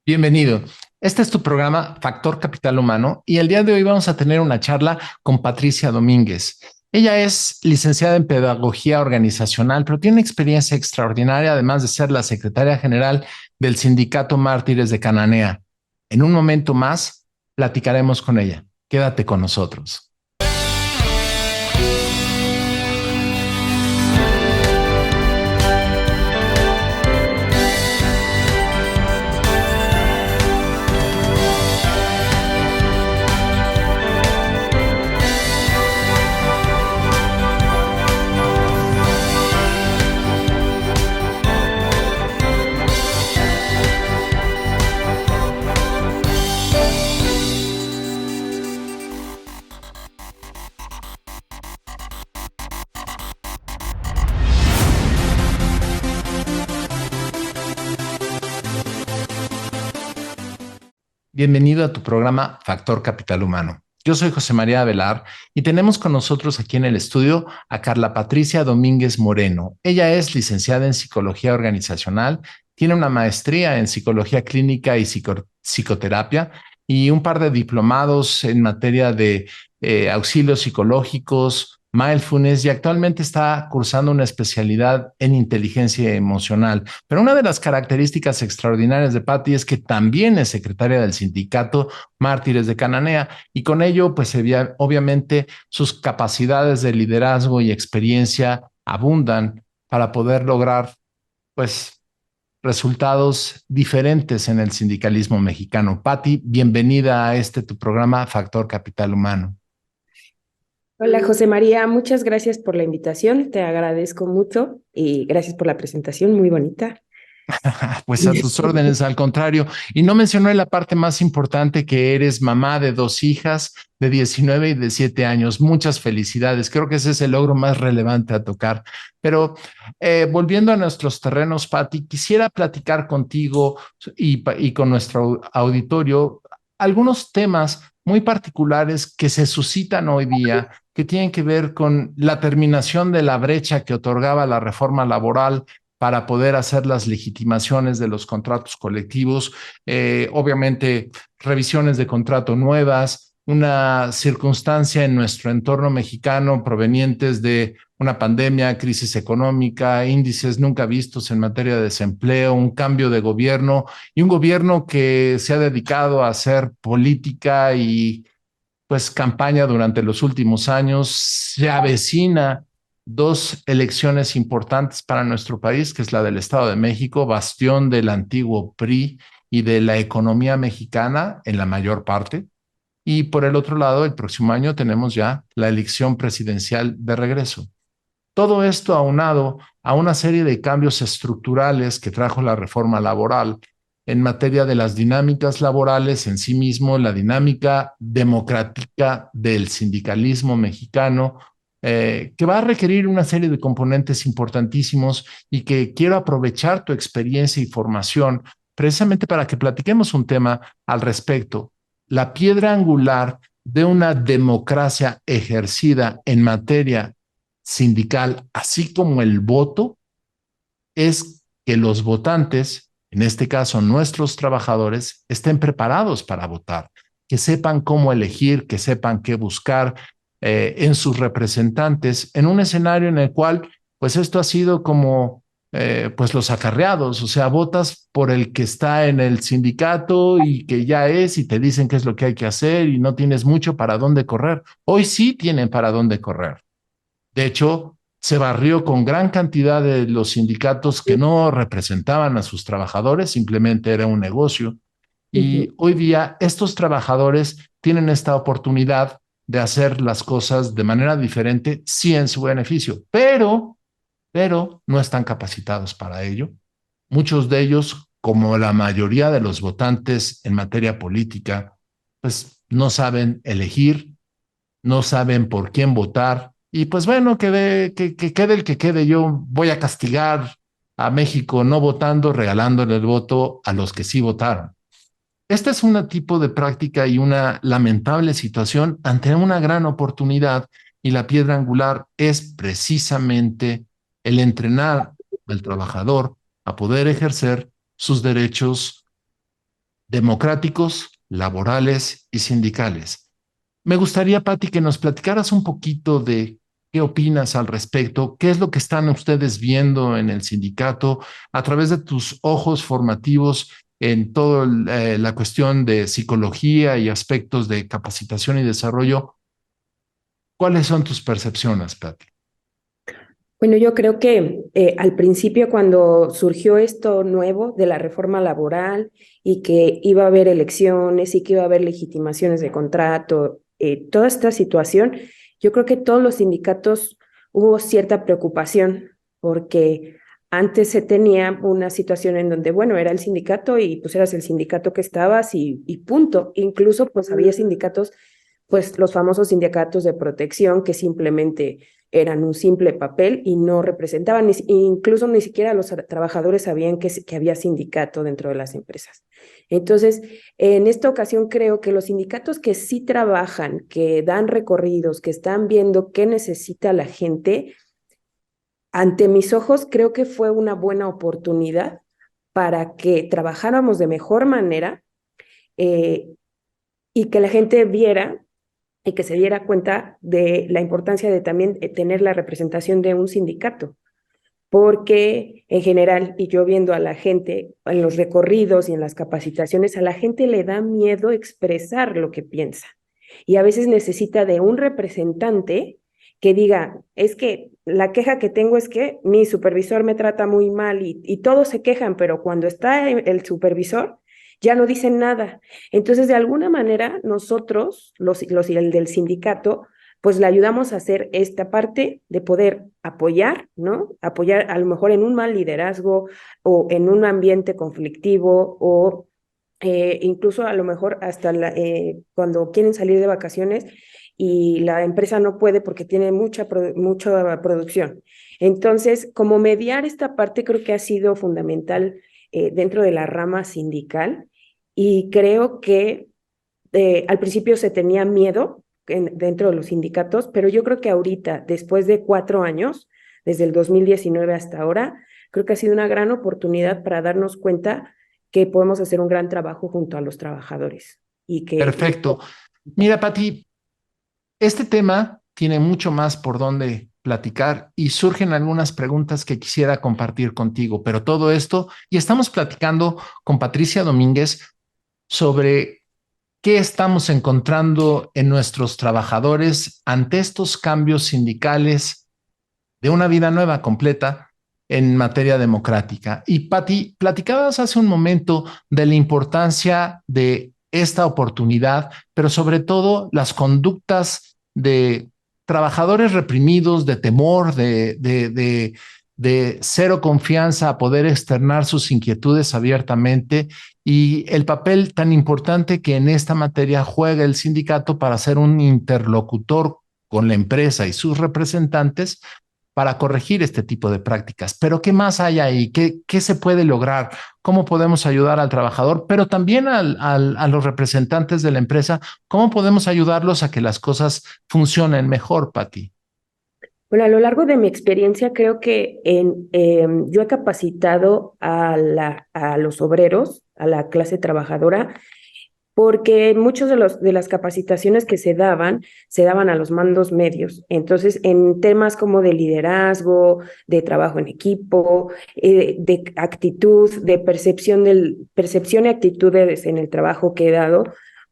Bienvenido. Este es tu programa Factor Capital Humano y el día de hoy vamos a tener una charla con Patricia Domínguez. Ella es licenciada en Pedagogía Organizacional, pero tiene una experiencia extraordinaria, además de ser la secretaria general del Sindicato Mártires de Cananea. En un momento más platicaremos con ella. Quédate con nosotros. Bienvenido a tu programa Factor Capital Humano. Yo soy José María Avelar y tenemos con nosotros aquí en el estudio a Carla Patricia Domínguez Moreno. Ella es licenciada en Psicología Organizacional, tiene una maestría en Psicología Clínica y Psicoterapia y un par de diplomados en materia de auxilios psicológicos, mindfulness y actualmente está cursando una especialidad en inteligencia emocional. Pero una de las características extraordinarias de Patti es que también es secretaria del sindicato Mártires de Cananea y con ello, pues obviamente sus capacidades de liderazgo y experiencia abundan para poder lograr, pues, resultados diferentes en el sindicalismo mexicano. Patti, bienvenida a tu programa Factor Capital Humano. Hola José María, muchas gracias por la invitación, te agradezco mucho y gracias por la presentación, muy bonita. Pues a tus órdenes, al contrario. Y no mencioné la parte más importante, que eres mamá de dos hijas de 19 y de 7 años. Muchas felicidades. Creo que ese es el logro más relevante a tocar. Pero volviendo a nuestros terrenos, Patti, quisiera platicar contigo y con nuestro auditorio algunos temas muy particulares que se suscitan hoy día, que tienen que ver con la terminación de la brecha que otorgaba la reforma laboral para poder hacer las legitimaciones de los contratos colectivos, obviamente revisiones de contrato nuevas, una circunstancia en nuestro entorno mexicano provenientes de una pandemia, crisis económica, índices nunca vistos en materia de desempleo, un cambio de gobierno y un gobierno que se ha dedicado a hacer política y pues campaña durante los últimos años. Se avecina dos elecciones importantes para nuestro país, que es la del Estado de México, bastión del antiguo PRI y de la economía mexicana en la mayor parte. Y por el otro lado, el próximo año tenemos ya la elección presidencial de regreso. Todo esto aunado a una serie de cambios estructurales que trajo la reforma laboral en materia de las dinámicas laborales en sí mismo, la dinámica democrática del sindicalismo mexicano, que va a requerir una serie de componentes importantísimos y que quiero aprovechar tu experiencia y formación precisamente para que platiquemos un tema al respecto. La piedra angular de una democracia ejercida en materia sindical, así como el voto, es que los votantes, en este caso nuestros trabajadores, estén preparados para votar, que sepan cómo elegir, que sepan qué buscar en sus representantes, en un escenario en el cual, pues esto ha sido como, pues los acarreados, o sea, votas por el que está en el sindicato y que ya es, y te dicen qué es lo que hay que hacer y no tienes mucho para dónde correr. Hoy sí tienen para dónde correr. De hecho, se barrió con gran cantidad de los sindicatos que no representaban a sus trabajadores, simplemente era un negocio. Y Ujú. hoy día estos trabajadores tienen esta oportunidad de hacer las cosas de manera diferente, sí en su beneficio, pero no están capacitados para ello. Muchos de ellos, como la mayoría de los votantes en materia política, pues no saben elegir, no saben por quién votar. Y pues bueno, que quede el que quede. Yo voy a castigar a México no votando, regalándole el voto a los que sí votaron. Este es un tipo de práctica y una lamentable situación ante una gran oportunidad, y la piedra angular es precisamente el entrenar al trabajador a poder ejercer sus derechos democráticos, laborales y sindicales. Me gustaría, Patti, que nos platicaras un poquito de qué opinas al respecto, qué es lo que están ustedes viendo en el sindicato a través de tus ojos formativos en toda la cuestión de psicología y aspectos de capacitación y desarrollo. ¿Cuáles son tus percepciones, Patti? Bueno, yo creo que al principio cuando surgió esto nuevo de la reforma laboral y que iba a haber elecciones y que iba a haber legitimaciones de contrato, toda esta situación, yo creo que todos los sindicatos hubo cierta preocupación porque antes se tenía una situación en donde, bueno, era el sindicato y pues eras el sindicato que estabas y punto. Incluso pues había sindicatos, pues los famosos sindicatos de protección que simplemente eran un simple papel y no representaban, incluso ni siquiera los trabajadores sabían que había sindicato dentro de las empresas. Entonces, en esta ocasión creo que los sindicatos que sí trabajan, que dan recorridos, que están viendo qué necesita la gente, ante mis ojos creo que fue una buena oportunidad para que trabajáramos de mejor manera eh, y que la gente viera y que se diera cuenta de la importancia de también tener la representación de un sindicato, porque en general, y yo viendo a la gente en los recorridos y en las capacitaciones, a la gente le da miedo expresar lo que piensa y a veces necesita de un representante que diga, es que la queja que tengo es que mi supervisor me trata muy mal y todos se quejan, pero cuando está el supervisor ya no dicen nada. Entonces, de alguna manera, nosotros, el del sindicato, pues le ayudamos a hacer esta parte de poder apoyar, ¿no? Apoyar a lo mejor en un mal liderazgo o en un ambiente conflictivo o incluso a lo mejor hasta cuando quieren salir de vacaciones y la empresa no puede porque tiene mucha producción. Entonces, como mediar esta parte creo que ha sido fundamental dentro de la rama sindical y creo que al principio se tenía miedo dentro de los sindicatos, pero yo creo que ahorita, después de 4 años, desde el 2019 hasta ahora, creo que ha sido una gran oportunidad para darnos cuenta que podemos hacer un gran trabajo junto a los trabajadores y que... Perfecto. Mira, Patti, este tema tiene mucho más por donde platicar y surgen algunas preguntas que quisiera compartir contigo, pero todo esto, y estamos platicando con Patricia Domínguez sobre qué estamos encontrando en nuestros trabajadores ante estos cambios sindicales de una vida nueva completa en materia democrática. Y Patti, platicabas hace un momento de la importancia de esta oportunidad, pero sobre todo las conductas de trabajadores reprimidos, de temor, de cero confianza a poder externar sus inquietudes abiertamente y el papel tan importante que en esta materia juega el sindicato para ser un interlocutor con la empresa y sus representantes para corregir este tipo de prácticas. Pero ¿qué más hay ahí? ¿Qué se puede lograr? ¿Cómo podemos ayudar al trabajador? Pero también a los representantes de la empresa, ¿cómo podemos ayudarlos a que las cosas funcionen mejor, Patti? Bueno, a lo largo de mi experiencia creo que yo he capacitado a los obreros, a la clase trabajadora, porque muchos de las capacitaciones que se daban a los mandos medios. Entonces, en temas como de liderazgo, de trabajo en equipo, de actitud, de percepción y actitudes en el trabajo que he dado,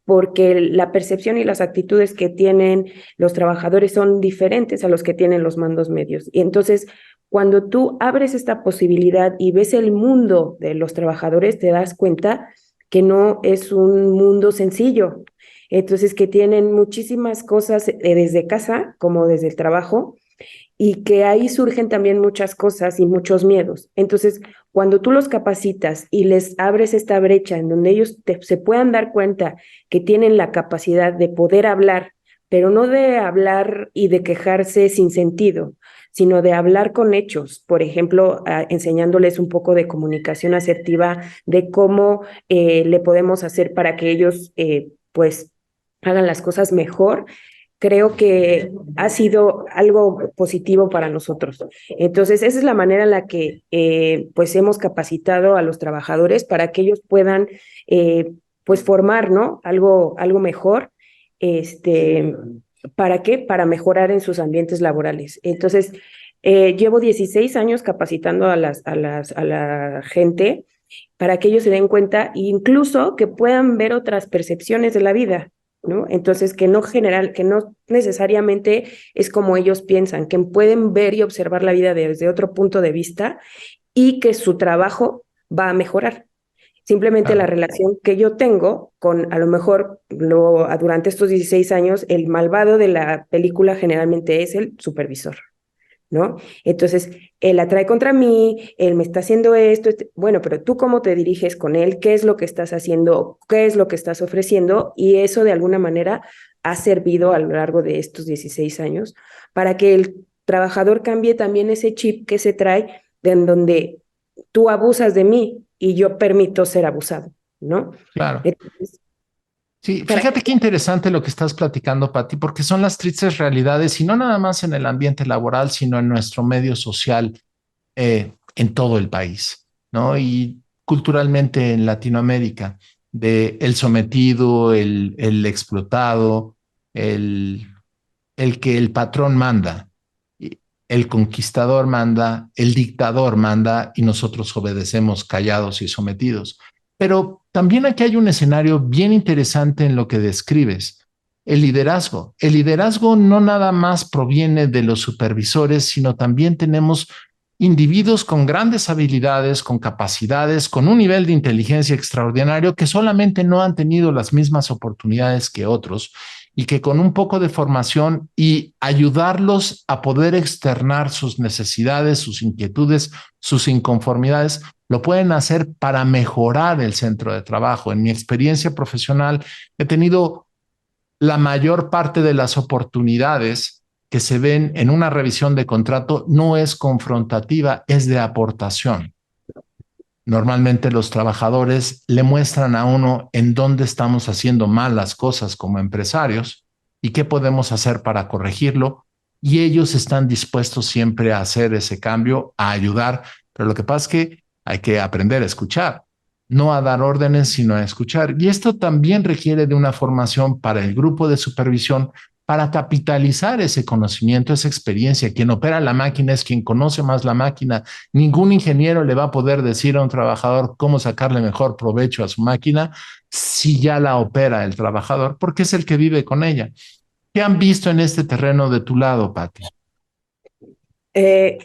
porque la percepción y las actitudes que tienen los trabajadores son diferentes a los que tienen los mandos medios. Y entonces, cuando tú abres esta posibilidad y ves el mundo de los trabajadores, te das cuenta que no es un mundo sencillo. Entonces, que tienen muchísimas cosas desde casa como desde el trabajo y que ahí surgen también muchas cosas y muchos miedos. Entonces, cuando tú los capacitas y les abres esta brecha en donde ellos se puedan dar cuenta que tienen la capacidad de poder hablar, pero no de hablar y de quejarse sin sentido, sino de hablar con hechos, por ejemplo, enseñándoles un poco de comunicación asertiva, de cómo le podemos hacer para que ellos pues hagan las cosas mejor, creo que ha sido algo positivo para nosotros. Entonces, esa es la manera en la que pues hemos capacitado a los trabajadores para que ellos puedan pues formar, ¿no? Algo mejor, este, ¿para qué? Para mejorar en sus ambientes laborales. Entonces, llevo 16 años capacitando a la gente para que ellos se den cuenta, incluso que puedan ver otras percepciones de la vida, ¿no? Entonces, que no necesariamente es como ellos piensan, que pueden ver y observar la vida desde otro punto de vista y que su trabajo va a mejorar. Simplemente la Claro. relación que yo tengo con, a lo mejor, durante estos 16 años, el malvado de la película generalmente es el supervisor, ¿no? Entonces, él la trae contra mí, él me está haciendo esto, bueno, pero tú cómo te diriges con él, qué es lo que estás haciendo, qué es lo que estás ofreciendo, y eso de alguna manera ha servido a lo largo de estos 16 años para que el trabajador cambie también ese chip que se trae de en donde tú abusas de mí y yo permito ser abusado, ¿no? Claro. Entonces, Sí, para fíjate qué interesante lo que estás platicando, Pati, porque son las tristes realidades y no nada más en el ambiente laboral, sino en nuestro medio social en todo el país, ¿no? Y culturalmente en Latinoamérica, de el sometido, el explotado, el, el que el patrón manda, el conquistador manda, el dictador manda y nosotros obedecemos callados y sometidos. Pero también aquí hay un escenario bien interesante en lo que describes. El liderazgo. El liderazgo no nada más proviene de los supervisores, sino también tenemos individuos con grandes habilidades, con capacidades, con un nivel de inteligencia extraordinario que solamente no han tenido las mismas oportunidades que otros y que con un poco de formación y ayudarlos a poder externar sus necesidades, sus inquietudes, sus inconformidades, lo pueden hacer para mejorar el centro de trabajo. En mi experiencia profesional he tenido la mayor parte de las oportunidades que se ven en una revisión de contrato no es confrontativa, es de aportación. Normalmente los trabajadores le muestran a uno en dónde estamos haciendo mal las cosas como empresarios y qué podemos hacer para corregirlo. Y ellos están dispuestos siempre a hacer ese cambio, a ayudar. Pero lo que pasa es que hay que aprender a escuchar, no a dar órdenes, sino a escuchar. Y esto también requiere de una formación para el grupo de supervisión para capitalizar ese conocimiento, esa experiencia. Quien opera la máquina es quien conoce más la máquina. Ningún ingeniero le va a poder decir a un trabajador cómo sacarle mejor provecho a su máquina si ya la opera el trabajador, porque es el que vive con ella. ¿Qué han visto en este terreno de tu lado, Patti?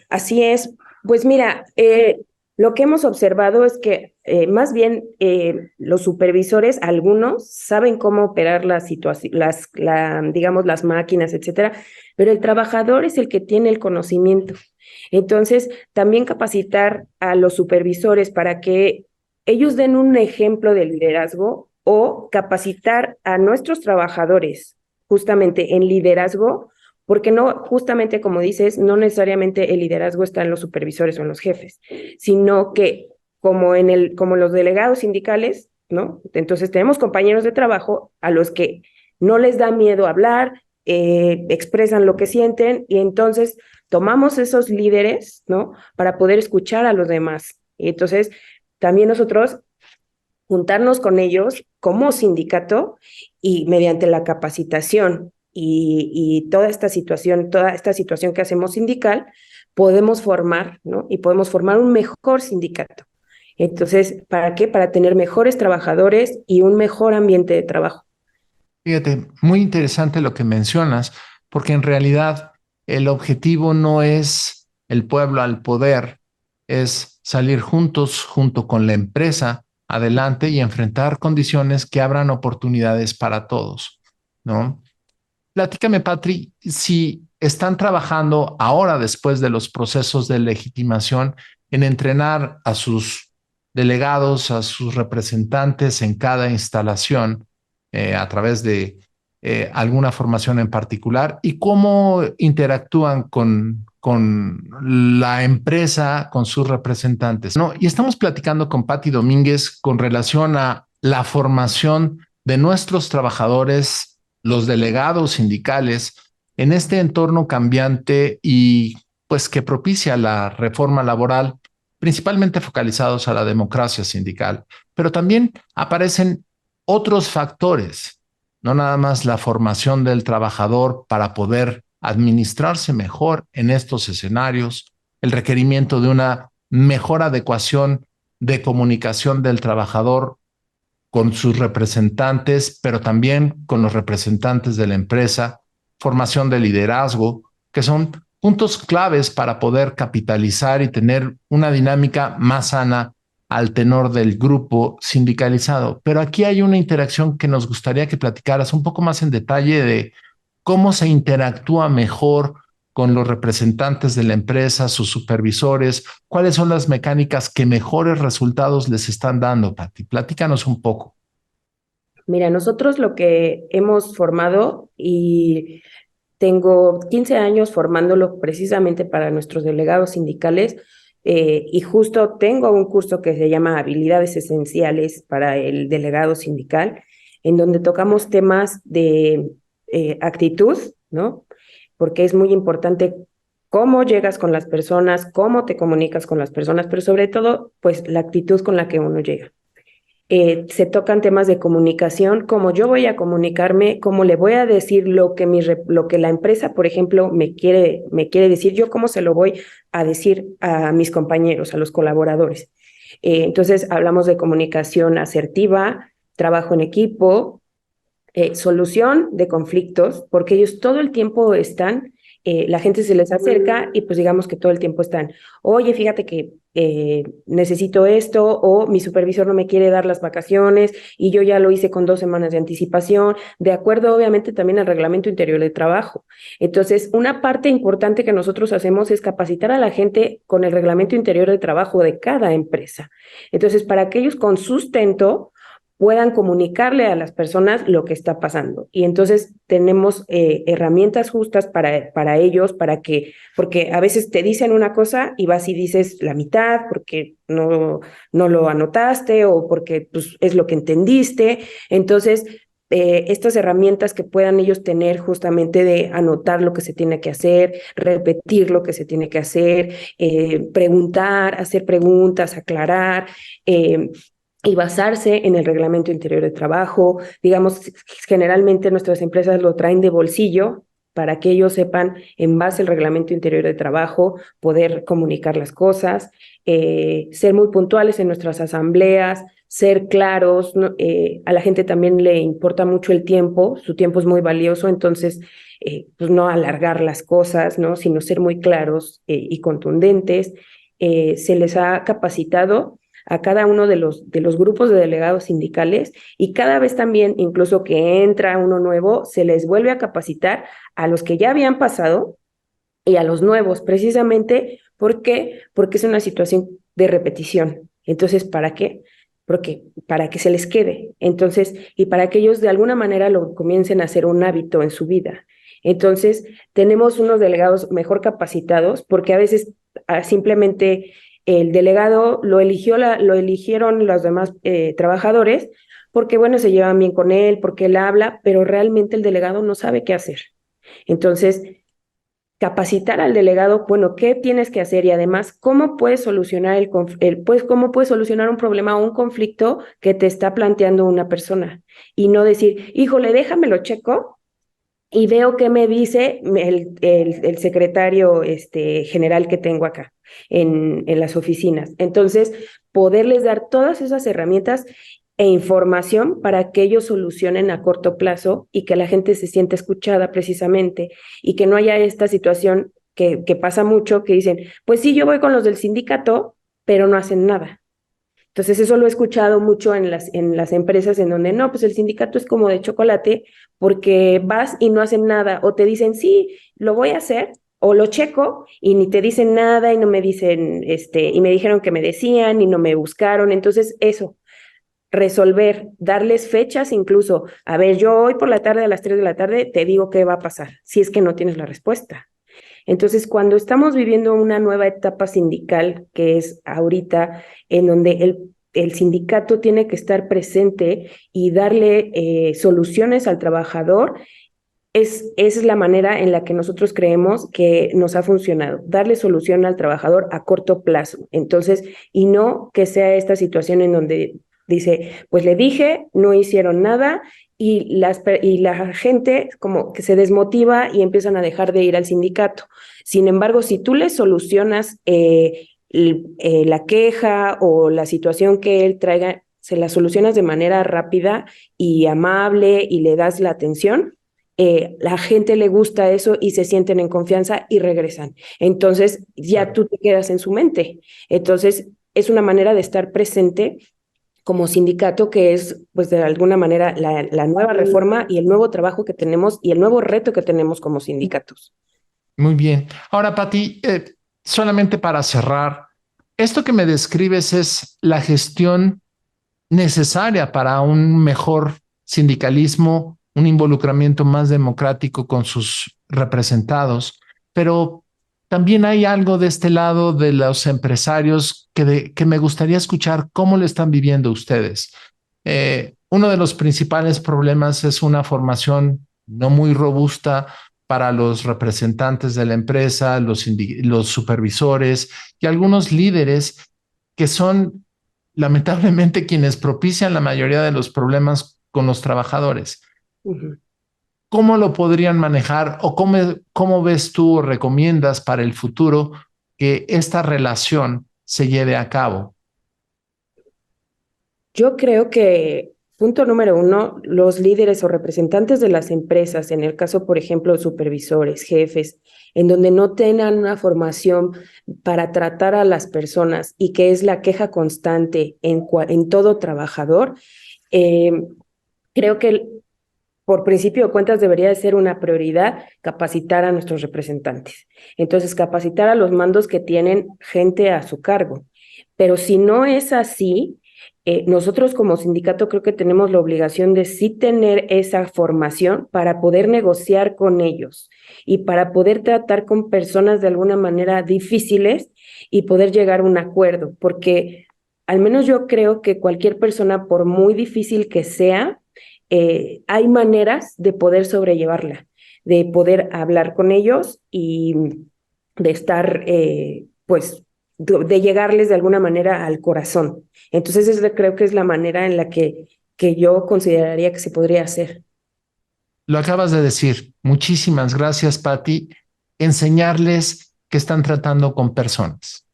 Así es. Pues mira, lo que hemos observado es que más bien los supervisores, algunos, saben cómo operar la situación, digamos, las máquinas, etcétera, pero el trabajador es el que tiene el conocimiento. Entonces, también capacitar a los supervisores para que ellos den un ejemplo de liderazgo o capacitar a nuestros trabajadores justamente en liderazgo porque no, justamente como dices, no necesariamente el liderazgo está en los supervisores o en los jefes, sino que como los delegados sindicales, ¿no? Entonces tenemos compañeros de trabajo a los que no les da miedo hablar, expresan lo que sienten y entonces tomamos esos líderes, ¿no? Para poder escuchar a los demás. Y entonces también nosotros juntarnos con ellos como sindicato y mediante la capacitación y toda esta situación que hacemos sindical, podemos formar, ¿no? Y podemos formar un mejor sindicato. Entonces, ¿para qué? Para tener mejores trabajadores y un mejor ambiente de trabajo. Fíjate, muy interesante lo que mencionas, porque en realidad el objetivo no es el pueblo al poder, es salir juntos, junto con la empresa, adelante y enfrentar condiciones que abran oportunidades para todos, ¿no? Platícame, Patri, si están trabajando ahora después de los procesos de legitimación en entrenar a sus delegados, a sus representantes en cada instalación a través de alguna formación en particular y cómo interactúan con la empresa, con sus representantes, ¿no? Y estamos platicando con Patti Domínguez con relación a la formación de nuestros trabajadores, los delegados sindicales, en este entorno cambiante y pues que propicia la reforma laboral, principalmente focalizados a la democracia sindical, pero también aparecen otros factores, no nada más la formación del trabajador para poder administrarse mejor en estos escenarios, el requerimiento de una mejor adecuación de comunicación del trabajador con sus representantes, pero también con los representantes de la empresa, formación de liderazgo, que son puntos claves para poder capitalizar y tener una dinámica más sana al tenor del grupo sindicalizado. Pero aquí hay una interacción que nos gustaría que platicaras un poco más en detalle de cómo se interactúa mejor con los representantes de la empresa, sus supervisores, cuáles son las mecánicas que mejores resultados les están dando, Pati. Platícanos un poco. Mira, nosotros lo que hemos formado y tengo 15 años formándolo precisamente para nuestros delegados sindicales y justo tengo un curso que se llama Habilidades Esenciales para el delegado sindical, en donde tocamos temas de actitud, ¿no? Porque es muy importante cómo llegas con las personas, cómo te comunicas con las personas, pero sobre todo, pues la actitud con la que uno llega. Se tocan temas de comunicación, cómo yo voy a comunicarme, cómo le voy a decir lo que, lo que la empresa, por ejemplo, me quiere decir, yo cómo se lo voy a decir a mis compañeros, a los colaboradores. Entonces, hablamos de comunicación asertiva, trabajo en equipo, solución de conflictos, porque ellos todo el tiempo están, la gente se les acerca y pues digamos que todo el tiempo están, oye, fíjate que necesito esto, o mi supervisor no me quiere dar las vacaciones y yo ya lo hice con 2 semanas de anticipación, de acuerdo obviamente también al reglamento interior de trabajo. Entonces, una parte importante que nosotros hacemos es capacitar a la gente con el reglamento interior de trabajo de cada empresa. Entonces, para que ellos con sustento puedan comunicarle a las personas lo que está pasando. Y entonces tenemos herramientas justas para ellos, porque a veces te dicen una cosa y vas y dices la mitad porque no lo anotaste o porque pues, es lo que entendiste. Entonces, estas herramientas que puedan ellos tener justamente de anotar lo que se tiene que hacer, repetir lo que se tiene que hacer, preguntar, hacer preguntas, aclarar, y basarse en el reglamento interior de trabajo. Digamos, generalmente nuestras empresas lo traen de bolsillo para que ellos sepan, en base al reglamento interior de trabajo, poder comunicar las cosas, ser muy puntuales en nuestras asambleas, ser claros, ¿no? A la gente también le importa mucho el tiempo, su tiempo es muy valioso, entonces, pues no alargar las cosas, ¿no? Sino ser muy claros y contundentes. Se les ha capacitado a cada uno de los grupos de delegados sindicales y cada vez también, incluso que entra uno nuevo, se les vuelve a capacitar a los que ya habían pasado y a los nuevos, precisamente porque es una situación de repetición. Entonces, ¿para qué? Porque para que se les quede. Entonces, y para que ellos de alguna manera lo comiencen a hacer un hábito en su vida. Entonces, tenemos unos delegados mejor capacitados porque a veces simplemente el delegado lo eligieron los demás trabajadores porque, bueno, se llevan bien con él, porque él habla, pero realmente el delegado no sabe qué hacer. Entonces, capacitar al delegado, bueno, ¿qué tienes que hacer? Y además, ¿cómo puedes solucionar cómo puedes solucionar un problema o un conflicto que te está planteando una persona? Y no decir, híjole, déjamelo checo y veo qué me dice el secretario general que tengo acá en las oficinas. Entonces, poderles dar todas esas herramientas e información para que ellos solucionen a corto plazo y que la gente se sienta escuchada precisamente y que no haya esta situación que pasa mucho, que dicen, pues sí, yo voy con los del sindicato, pero no hacen nada. Entonces, eso lo he escuchado mucho en las empresas en donde no, pues el sindicato es como de chocolate porque vas y no hacen nada o te dicen, sí, lo voy a hacer o lo checo y ni te dicen nada y no me dicen, y me dijeron que me decían y no me buscaron. Entonces, eso, resolver, darles fechas incluso. A ver, yo hoy por la tarde a las 3 de la tarde te digo qué va a pasar si es que no tienes la respuesta. Entonces, cuando estamos viviendo una nueva etapa sindical, que es ahorita, en donde el sindicato tiene que estar presente y darle soluciones al trabajador, esa es la manera en la que nosotros creemos que nos ha funcionado, darle solución al trabajador a corto plazo. Entonces, y no que sea esta situación en donde Dice, pues le dije, no hicieron nada y la gente como que se desmotiva y empiezan a dejar de ir al sindicato. Sin embargo, si tú le solucionas la queja o la situación que él traiga, se la solucionas de manera rápida y amable y le das la atención, la gente le gusta eso y se sienten en confianza y regresan. Entonces ya tú te quedas en su mente. Entonces es una manera de estar presente como sindicato, que es pues de alguna manera la nueva reforma y el nuevo trabajo que tenemos y el nuevo reto que tenemos como sindicatos. Muy bien. Ahora, Pati, solamente para cerrar, esto que me describes es la gestión necesaria para un mejor sindicalismo, un involucramiento más democrático con sus representados, pero también hay algo de este lado de los empresarios que me gustaría escuchar cómo lo están viviendo ustedes. Uno de los principales problemas es una formación no muy robusta para los representantes de la empresa, los supervisores y algunos líderes que son lamentablemente quienes propician la mayoría de los problemas con los trabajadores. Uh-huh. ¿Cómo lo podrían manejar o cómo ves tú o recomiendas para el futuro que esta relación se lleve a cabo? Yo creo que, punto número uno, los líderes o representantes de las empresas, en el caso, por ejemplo, supervisores, jefes, en donde no tengan una formación para tratar a las personas y que es la queja constante en todo trabajador, eh, creo que por principio de cuentas debería de ser una prioridad capacitar a nuestros representantes. Entonces, capacitar a los mandos que tienen gente a su cargo. Pero si no es así, nosotros como sindicato creo que tenemos la obligación de sí tener esa formación para poder negociar con ellos y para poder tratar con personas de alguna manera difíciles y poder llegar a un acuerdo, porque al menos yo creo que cualquier persona, por muy difícil que sea, hay maneras de poder sobrellevarla, de poder hablar con ellos y de estar, pues, de llegarles de alguna manera al corazón. Entonces, creo que es la manera en la que yo consideraría que se podría hacer. Lo acabas de decir. Muchísimas gracias, Pati. Enseñarles que están tratando con personas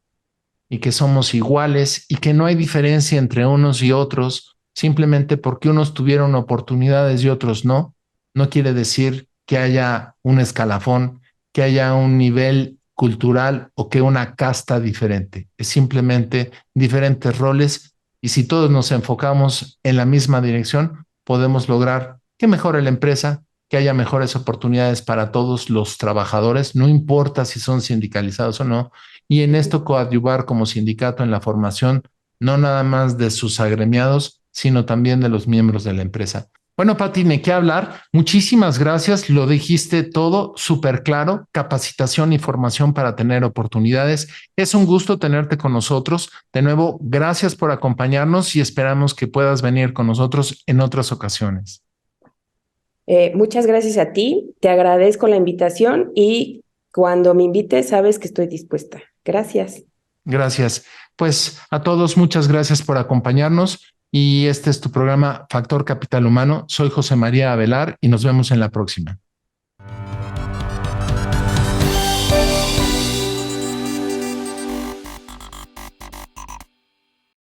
y que somos iguales y que no hay diferencia entre unos y otros simplemente porque unos tuvieron oportunidades y otros no. No quiere decir que haya un escalafón, que haya un nivel cultural o que una casta diferente. Es simplemente diferentes roles y si todos nos enfocamos en la misma dirección, podemos lograr que mejore la empresa, que haya mejores oportunidades para todos los trabajadores, no importa si son sindicalizados o no, y en esto coadyuvar como sindicato en la formación, no nada más de sus agremiados, sino también de los miembros de la empresa. Bueno, Pati, ¿de qué hablar? Muchísimas gracias, lo dijiste todo súper claro, capacitación y formación para tener oportunidades. Es un gusto tenerte con nosotros. De nuevo, gracias por acompañarnos y esperamos que puedas venir con nosotros en otras ocasiones. Muchas gracias a ti, te agradezco la invitación y cuando me invites sabes que estoy dispuesta. Gracias. Gracias. Pues a todos, muchas gracias por acompañarnos y este es tu programa Factor Capital Humano. Soy José María Avelar y nos vemos en la próxima.